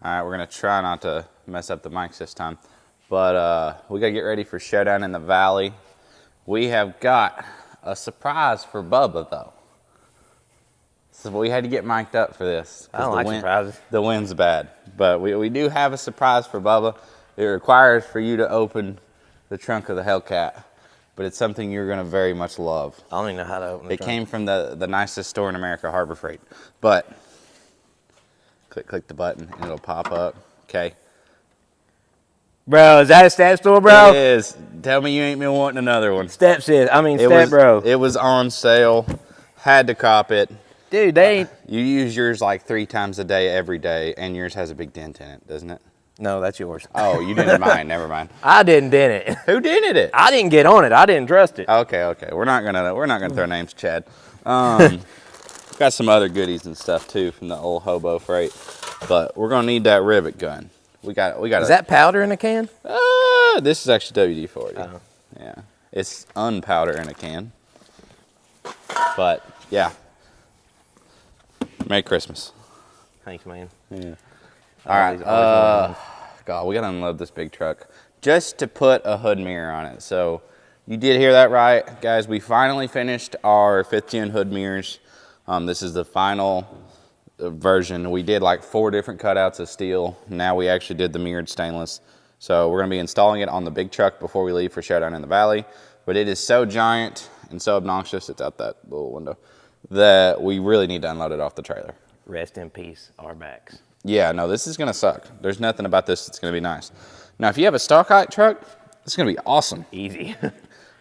All right, we're gonna try not to mess up the mics this time, but we gotta get ready for Showdown in the Valley. We have got a surprise for Bubba though. So we had to get mic'd up for this. I don't like surprises. The wind's bad, but we do have a surprise for Bubba. It requires for you to open the trunk of the Hellcat, but it's something you're gonna very much love. I don't even know how to open the trunk. It came from the nicest store in America, Harbor Freight. But click the button and it'll pop up. Okay. Bro, is that a step store, bro? It is. Tell me you ain't been wanting another one. Step, bro. It was on sale. Had to cop it. Dude, they ain't. You use yours like 3 times a day, every day, and yours has a big dent in it, doesn't it? No, that's yours. Oh, you didn't mine. Never mind. I didn't dent it. Who dented it? I didn't get on it. I didn't trust it. Okay. We're not gonna throw names, Chad. Got some other goodies and stuff too from the old hobo freight, but we're gonna need that rivet gun. We got. Is that powder in a can? This is actually WD-40. Oh. Yeah, it's unpowder in a can. But yeah, Merry Christmas. Thanks, man. Yeah. All right. God, we gotta unload this big truck just to put a hood mirror on it. So you did hear that right, guys. We finally finished our 5th gen hood mirrors. This is the final version. We did like 4 different cutouts of steel. Now we actually did the mirrored stainless. So we're gonna be installing it on the big truck before we leave for Showdown in the Valley. But it is so giant and so obnoxious, it's out that little window, that we really need to unload it off the trailer. Rest in peace, our backs. Yeah, no, this is gonna suck. There's nothing about this that's gonna be nice. Now, if you have a stock height truck, it's gonna be awesome. Easy.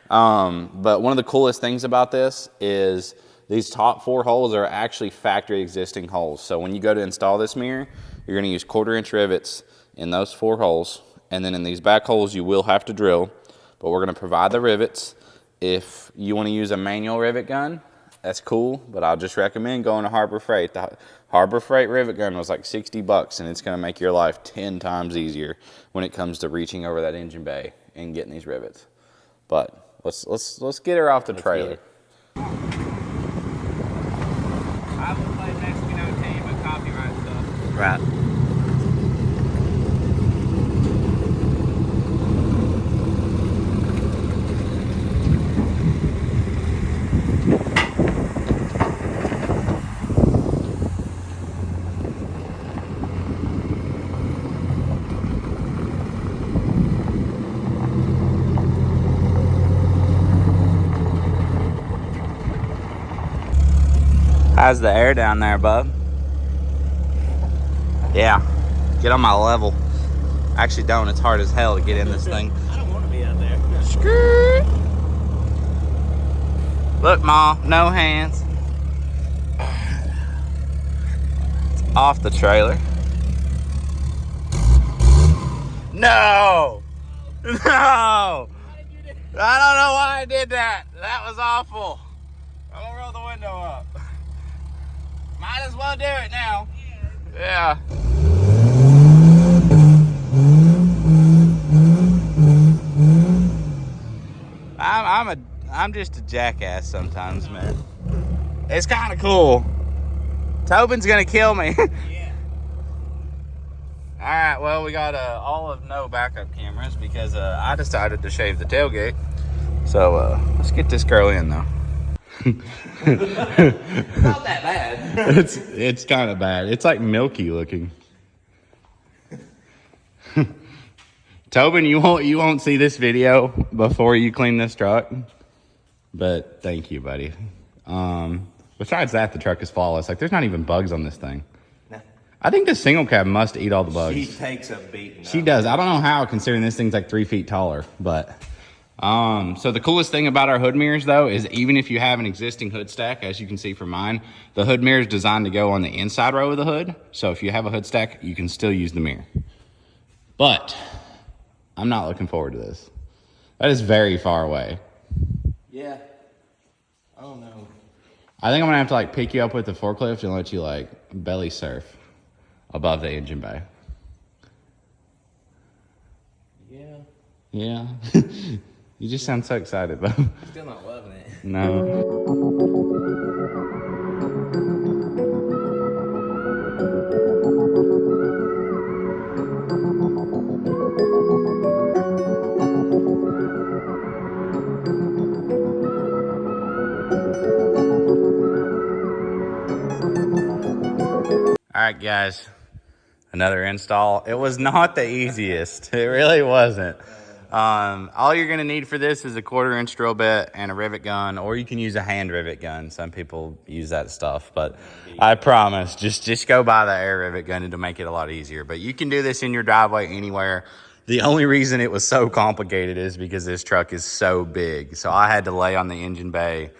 But one of the coolest things about this is these top 4 holes are actually factory existing holes. So when you go to install this mirror, you're gonna use 1/4-inch rivets in those 4 holes. And then in these back holes, you will have to drill, but we're gonna provide the rivets. If you wanna use a manual rivet gun, that's cool, but I'll just recommend going to Harbor Freight. The Harbor Freight rivet gun was like $60, and it's gonna make your life 10 times easier when it comes to reaching over that engine bay and getting these rivets. But let's get her off the trailer. I will play Mexican team, but copyright stuff. Right. How's the air down there, bub? Yeah, get on my level. Actually don't, it's hard as hell to get in this thing. I don't want to be out there. Skirt. Look, Ma, no hands. It's off the trailer. No! No! I don't know why I did that. That was awful. I'm gonna roll the window up. Might as well do it now. Yeah. I'm just a jackass sometimes, man. It's kind of cool. Tobin's gonna kill me. Yeah. All right. Well, we got all of no backup cameras because I decided to shave the tailgate. So let's get this girl in though. It's not that bad. It's kind of bad. It's like milky looking. Tobin, you won't see this video before you clean this truck, but thank you, buddy. Besides that, the truck is flawless. Like, there's not even bugs on this thing. Nah. I think the single cab must eat all the bugs. She takes a beating. She does. I don't know how, considering this thing's like 3 feet taller, but so the coolest thing about our hood mirrors though is even if you have an existing hood stack, as you can see from mine, the hood mirror is designed to go on the inside row of the hood. So if you have a hood stack, you can still use the mirror. But I'm not looking forward to this. That is very far away. Yeah. I don't know. I think I'm gonna have to like pick you up with the forklift and let you like belly surf above the engine bay. Yeah. Yeah. You just sound so excited, though. Still not loving it. No. right, guys. Another install. It was not the easiest. It really wasn't. All you're going to need for this is a 1/4-inch drill bit and a rivet gun, or you can use a hand rivet gun. Some people use that stuff, but I promise, just go buy the air rivet gun. It'll make it a lot easier. But you can do this in your driveway anywhere. The only reason it was so complicated is because this truck is so big. So I had to lay on the engine bay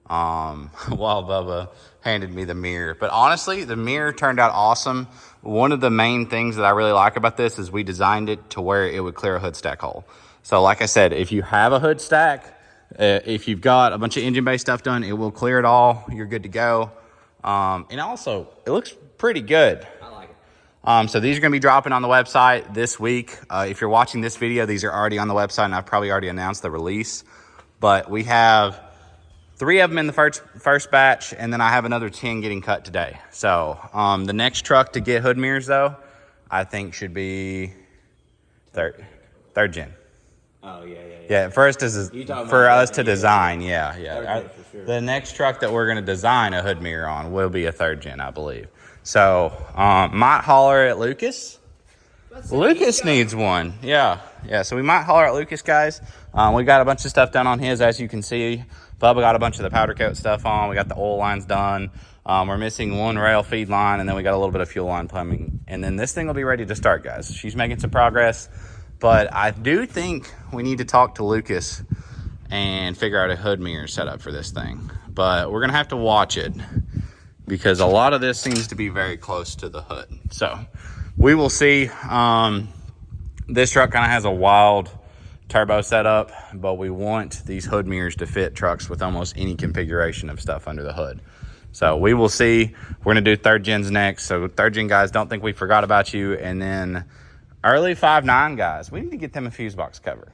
while Bubba handed me the mirror. But honestly, the mirror turned out awesome. One of the main things that I really like about this is we designed it to where it would clear a hood stack hole. So like I said, if you have a hood stack, if you've got a bunch of engine bay stuff done, it will clear it all. You're good to go. And also, it looks pretty good. I like it. So these are going to be dropping on the website this week. If you're watching this video, these are already on the website, and I've probably already announced the release. But we have 3 of them in the first batch, and then I have another 10 getting cut today. So the next truck to get hood mirrors, though, I think should be third gen. Oh, yeah. Yeah, first is for us to design. Yeah. For sure. The next truck that we're going to design a hood mirror on will be a 3rd gen, I believe. So might holler at Lucas. Lucas needs one. Yeah. So we might holler at Lucas, guys. We got a bunch of stuff done on his, as you can see. Bubba got a bunch of the powder coat stuff on. We got the oil lines done. We're missing 1 rail feed line, and then we got a little bit of fuel line plumbing. And then this thing will be ready to start, guys. She's making some progress. But I do think we need to talk to Lucas and figure out a hood mirror setup for this thing. But we're going to have to watch it because a lot of this seems to be very close to the hood. So we will see. This truck kind of has a wild turbo setup, but we want these hood mirrors to fit trucks with almost any configuration of stuff under the hood. So we will see. We're going to do 3rd gens next. So 3rd gen guys, don't think we forgot about you. And then early 5.9 guys, we need to get them a fuse box cover.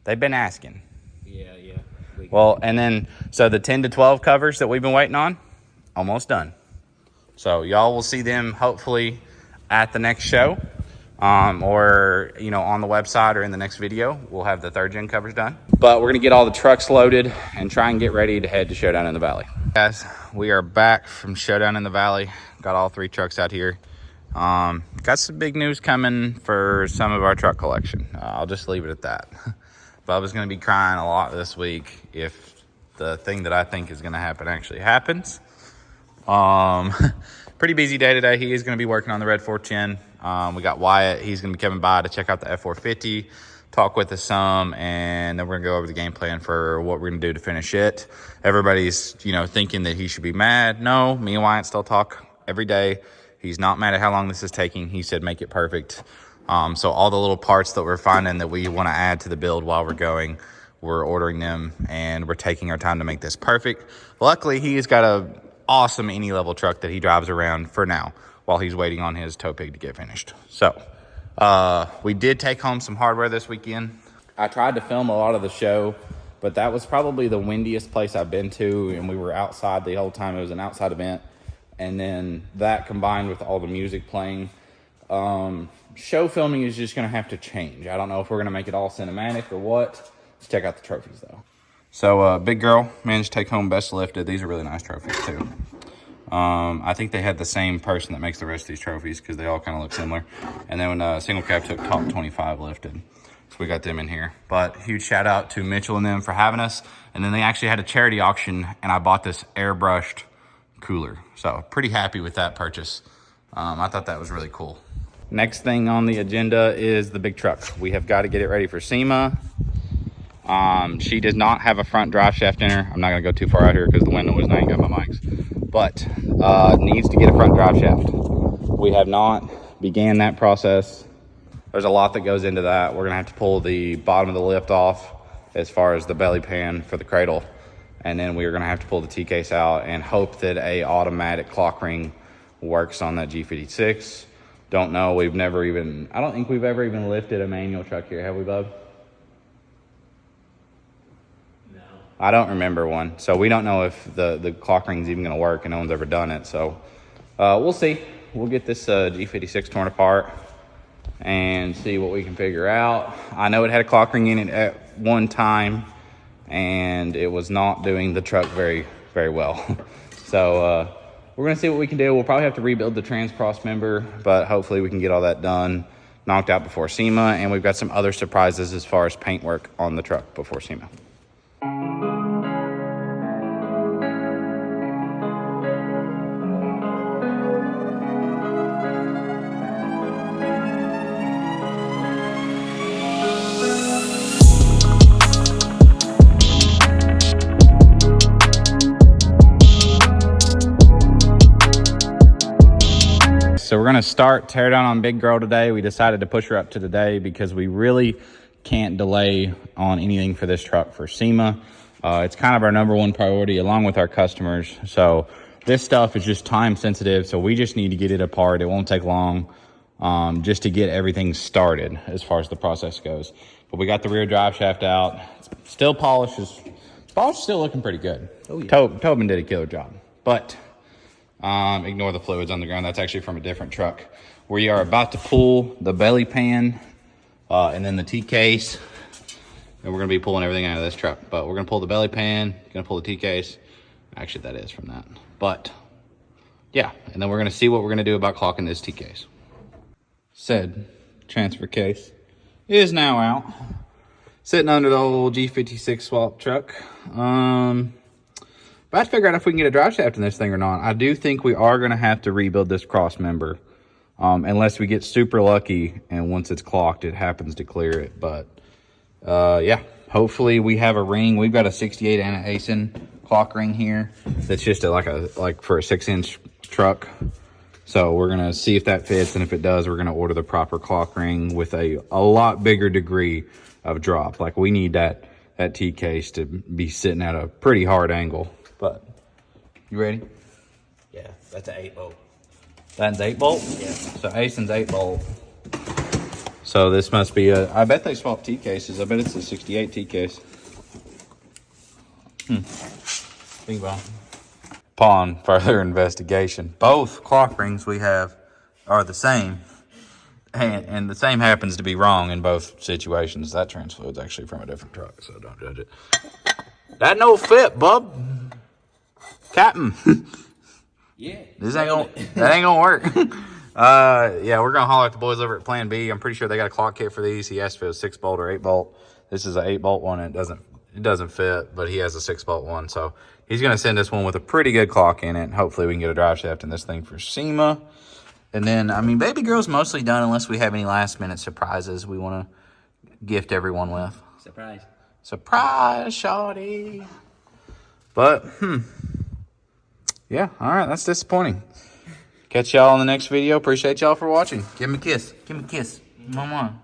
They've been asking. Yeah. Well, and then, so the 10 to 12 covers that we've been waiting on, almost done. So y'all will see them hopefully at the next show. Or, on the website or in the next video, we'll have the 3rd gen covers done. But we're going to get all the trucks loaded and try and get ready to head to Showdown in the Valley. Guys, we are back from Showdown in the Valley. Got all 3 trucks out here. Got some big news coming for some of our truck collection. I'll just leave it at that. Bubba's going to be crying a lot this week if the thing that I think is going to happen actually happens. Pretty busy day today. He is going to be working on the Red 410. We got Wyatt. He's going to be coming by to check out the F450, talk with us some, and then we're going to go over the game plan for what we're going to do to finish it. Everybody's, thinking that he should be mad. No, me and Wyatt still talk every day. He's not mad at how long this is taking. He said make it perfect. So all the little parts that we're finding that we want to add to the build while we're going, we're ordering them, and we're taking our time to make this perfect. Luckily, he's got a awesome any level truck that he drives around for now while he's waiting on his tow pig to get finished. So we did take home some hardware this weekend. I tried to film a lot of the show, but that was probably the windiest place I've been to, and we were outside the whole time. It was an outside event, and then that combined with all the music playing, show filming is just going to have to change. I don't know if we're going to make it all cinematic or what. Let's check out the trophies though. So Big Girl managed to take home best lifted. These are really nice trophies too. I think they had the same person that makes the rest of these trophies because they all kind of look similar. And then Single Cab took top 25 lifted. So we got them in here. But huge shout out to Mitchell and them for having us. And then they actually had a charity auction, and I bought this airbrushed cooler. So pretty happy with that purchase. I thought that was really cool. Next thing on the agenda is the big truck. We have got to get it ready for SEMA. She does not have a front drive shaft in her. I'm not going to go too far out here because the wind noise and I ain't got my mics. But needs to get a front drive shaft. We have not began that process. There's a lot that goes into that. We're going to have to pull the bottom of the lift off as far as the belly pan for the cradle. And then we're going to have to pull the T-case out and hope that a automatic clock ring works on that G56. Don't know. I don't think we've ever even lifted a manual truck here. Have we, bub? No. I don't remember one. So we don't know if the clock ring's even going to work, and no one's ever done it. So we'll see. We'll get this G56 torn apart and see what we can figure out. I know it had a clock ring in it at one time, and it was not doing the truck very, very well. So we're we're going to see what we can do. We'll probably have to rebuild the trans cross member, but hopefully we can get all that done, knocked out before SEMA. And we've got some other surprises as far as paint work on the truck before SEMA. So we're gonna start tear down on Big Girl today. We decided to push her up to today because we really can't delay on anything for this truck for SEMA. It's kind of our #1 priority along with our customers. So this stuff is just time sensitive. So we just need to get it apart. It won't take long just to get everything started as far as the process goes. But we got the rear drive shaft out. It's still polish is still looking pretty good. Oh, yeah. Tobin did a killer job, but ignore the fluids on the ground. That's actually from a different truck. We are about to pull the belly pan and then the T-case. And we're going to be pulling everything out of this truck. But we're going to pull the belly pan, going to pull the T-case. Actually, that is from that. But, yeah. And then we're going to see what we're going to do about clocking this T-case. Said transfer case is now out. Sitting under the old G56 swap truck. But I have to figure out if we can get a drive shaft in this thing or not. I do think we are going to have to rebuild this cross member. Unless we get super lucky and once it's clocked, it happens to clear it. But, yeah, hopefully we have a ring. We've got a 68 and an ASIN clock ring here. That's just like for a 6-inch truck. So we're going to see if that fits. And if it does, we're going to order the proper clock ring with a lot bigger degree of drop. Like we need that T-case to be sitting at a pretty hard angle. But, you ready? Yeah, that's an 8-bolt. That's 8-bolt? Yeah. So ASIN's 8-bolt. So this must be I bet they swapped T-cases. I bet it's a 68 T-case. Think about it. Upon further investigation, both clock rings we have are the same. And the same happens to be wrong in both situations. That trans fluid's actually from a different truck, so don't judge it. That no fit, bub. Captain. Yeah. That ain't gonna work. Yeah, we're gonna holler at the boys over at Plan B. I'm pretty sure they got a clock kit for these. He asked if it was 6-bolt or 8-bolt. This is an 8-bolt one. It doesn't fit, but he has a 6-bolt one. So he's gonna send us one with a pretty good clock in it. Hopefully we can get a drive shaft in this thing for SEMA. And then, I mean, baby girl's mostly done unless we have any last minute surprises we want to gift everyone with. Surprise, shawty. But, yeah, all right, that's disappointing. Catch y'all in the next video. Appreciate y'all for watching. Give me a kiss. Give me a kiss. Mama.